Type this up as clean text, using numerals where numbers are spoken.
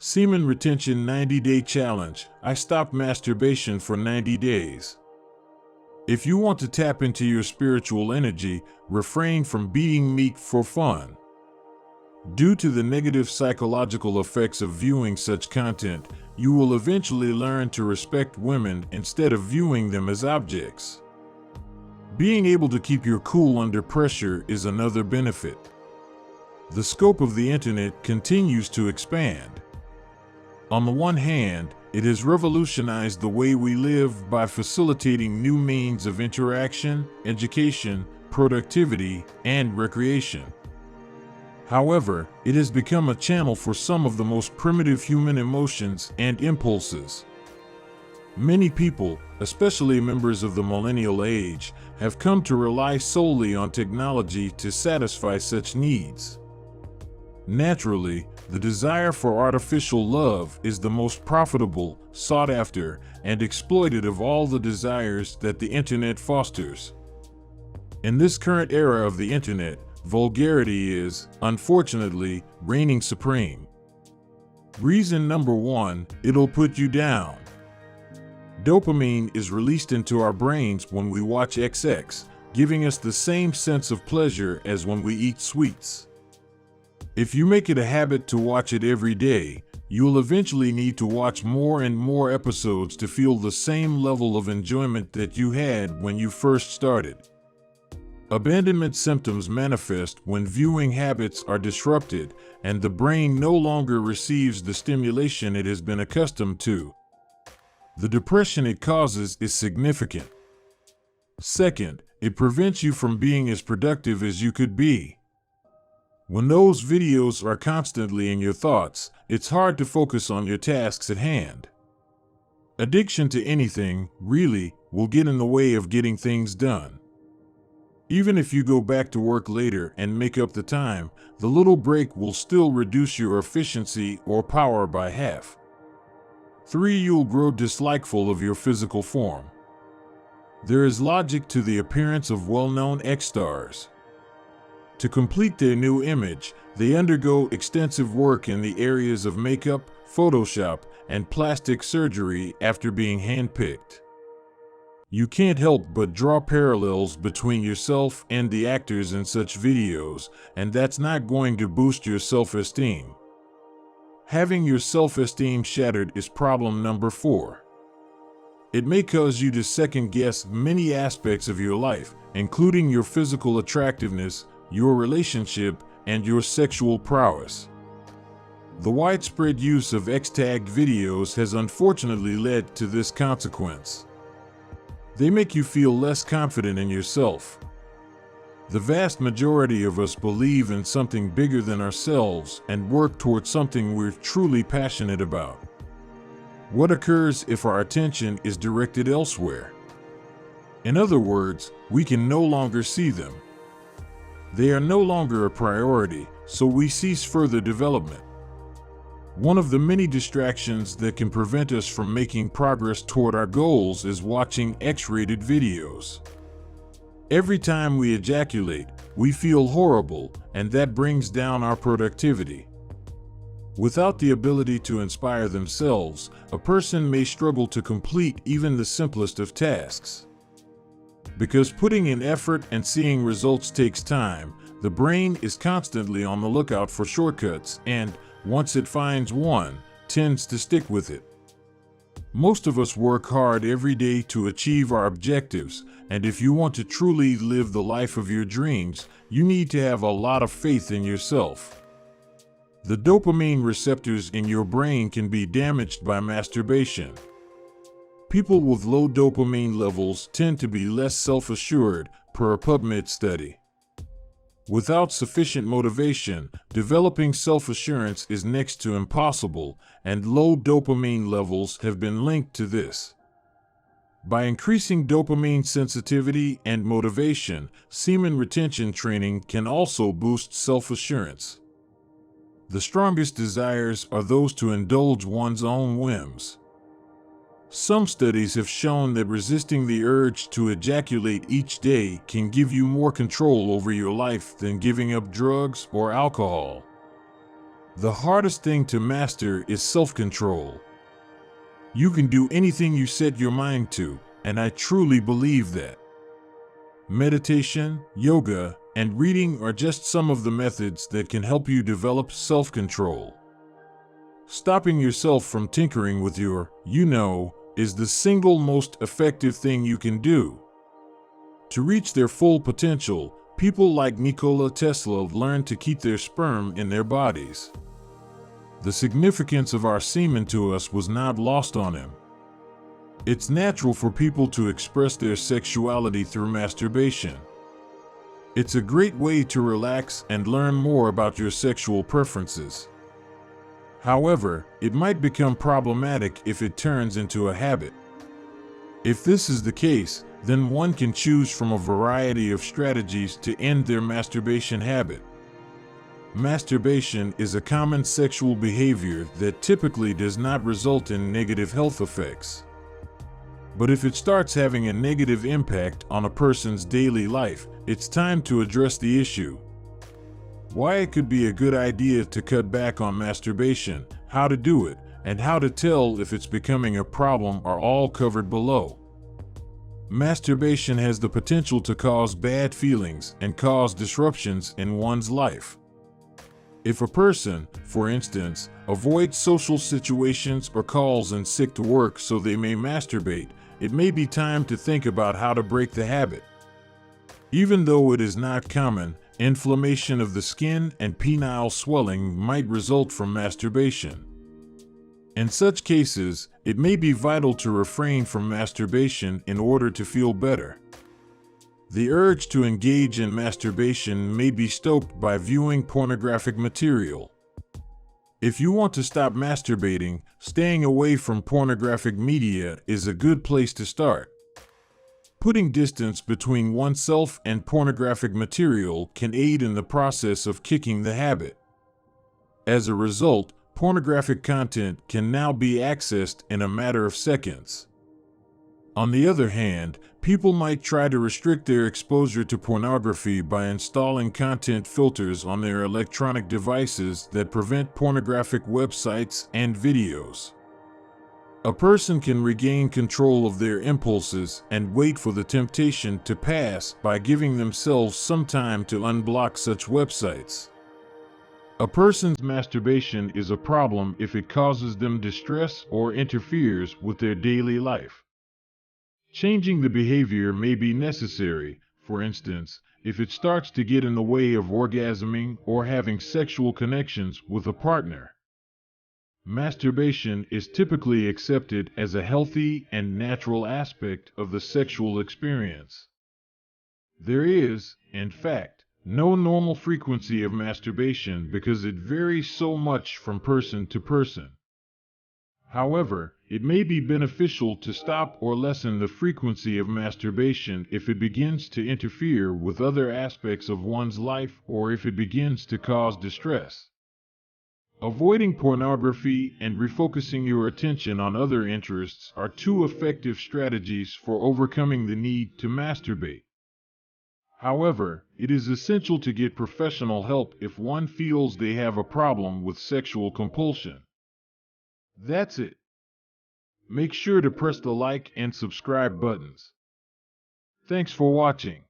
Semen Retention 90-Day Challenge. I stopped masturbation for 90 days. If you want to tap into your spiritual energy, refrain from beating meat for fun. Due to the negative psychological effects of viewing such content, you will eventually learn to respect women instead of viewing them as objects. Being able to keep your cool under pressure is another benefit. The scope of the internet continues to expand. On the one hand, it has revolutionized the way we live by facilitating new means of interaction, education, productivity, and recreation. However, it has become a channel for some of the most primitive human emotions and impulses. Many people, especially members of the millennial age, have come to rely solely on technology to satisfy such needs. Naturally, the desire for artificial love is the most profitable, sought after, and exploited of all the desires that the internet fosters. In this current era of the internet, vulgarity is, unfortunately, reigning supreme. Reason number 1, it'll put you down. Dopamine is released into our brains when we watch XX, giving us the same sense of pleasure as when we eat sweets. If you make it a habit to watch it every day, you'll eventually need to watch more and more episodes to feel the same level of enjoyment that you had when you first started. Abandonment symptoms manifest when viewing habits are disrupted and the brain no longer receives the stimulation it has been accustomed to. The depression it causes is significant. Second, it prevents you from being as productive as you could be. When those videos are constantly in your thoughts, it's hard to focus on your tasks at hand. Addiction to anything, really, will get in the way of getting things done. Even if you go back to work later and make up the time, the little break will still reduce your efficiency or power by half. 3. You'll grow dislikeful of your physical form. There is logic to the appearance of well-known X-stars. To complete their new image, they undergo extensive work in the areas of makeup, Photoshop, and plastic surgery after being handpicked. You can't help but draw parallels between yourself and the actors in such videos, and that's not going to boost your self-esteem. Having your self-esteem shattered is problem number 4. It may cause you to second-guess many aspects of your life, including your physical attractiveness, your relationship, and your sexual prowess. The widespread use of X-tagged videos has unfortunately led to this consequence. They make you feel less confident in yourself. The vast majority of us believe in something bigger than ourselves and work towards something we're truly passionate about. What occurs if our attention is directed elsewhere? In other words, we can no longer see them. They are no longer a priority, so we cease further development. One of the many distractions that can prevent us from making progress toward our goals is watching X-rated videos. Every time we ejaculate, we feel horrible, and that brings down our productivity. Without the ability to inspire themselves, a person may struggle to complete even the simplest of tasks. Because putting in effort and seeing results takes time, the brain is constantly on the lookout for shortcuts and, once it finds one, tends to stick with it. Most of us work hard every day to achieve our objectives, and if you want to truly live the life of your dreams, you need to have a lot of faith in yourself. The dopamine receptors in your brain can be damaged by masturbation. People with low dopamine levels tend to be less self-assured, per a PubMed study. Without sufficient motivation, developing self-assurance is next to impossible, and low dopamine levels have been linked to this. By increasing dopamine sensitivity and motivation, semen retention training can also boost self-assurance. The strongest desires are those to indulge one's own whims. Some studies have shown that resisting the urge to ejaculate each day can give you more control over your life than giving up drugs or alcohol. The hardest thing to master is self-control. You can do anything you set your mind to, and I truly believe that. Meditation, yoga, and reading are just some of the methods that can help you develop self-control. Stopping yourself from tinkering with your, is the single most effective thing you can do. To reach their full potential, people like Nikola Tesla learned to keep their sperm in their bodies. The significance of our semen to us was not lost on him. It's natural for people to express their sexuality through masturbation. It's a great way to relax and learn more about your sexual preferences. However, it might become problematic if it turns into a habit. If this is the case, then one can choose from a variety of strategies to end their masturbation habit. Masturbation is a common sexual behavior that typically does not result in negative health effects. But if it starts having a negative impact on a person's daily life, it's time to address the issue. Why it could be a good idea to cut back on masturbation, how to do it, and how to tell if it's becoming a problem are all covered below. Masturbation has the potential to cause bad feelings and cause disruptions in one's life. If a person, for instance, avoids social situations or calls in sick to work so they may masturbate, it may be time to think about how to break the habit. Even though it is not common, inflammation of the skin and penile swelling might result from masturbation. In such cases, it may be vital to refrain from masturbation in order to feel better. The urge to engage in masturbation may be stoked by viewing pornographic material. If you want to stop masturbating, staying away from pornographic media is a good place to start. Putting distance between oneself and pornographic material can aid in the process of kicking the habit. As a result, pornographic content can now be accessed in a matter of seconds. On the other hand, people might try to restrict their exposure to pornography by installing content filters on their electronic devices that prevent pornographic websites and videos. A person can regain control of their impulses and wait for the temptation to pass by giving themselves some time to unblock such websites. A person's masturbation is a problem if it causes them distress or interferes with their daily life. Changing the behavior may be necessary, for instance, if it starts to get in the way of orgasming or having sexual connections with a partner. Masturbation is typically accepted as a healthy and natural aspect of the sexual experience. There is, in fact, no normal frequency of masturbation because it varies so much from person to person. However, it may be beneficial to stop or lessen the frequency of masturbation if it begins to interfere with other aspects of one's life or if it begins to cause distress. Avoiding pornography and refocusing your attention on other interests are two effective strategies for overcoming the need to masturbate. However, it is essential to get professional help if one feels they have a problem with sexual compulsion. That's it. Make sure to press the like and subscribe buttons. Thanks for watching.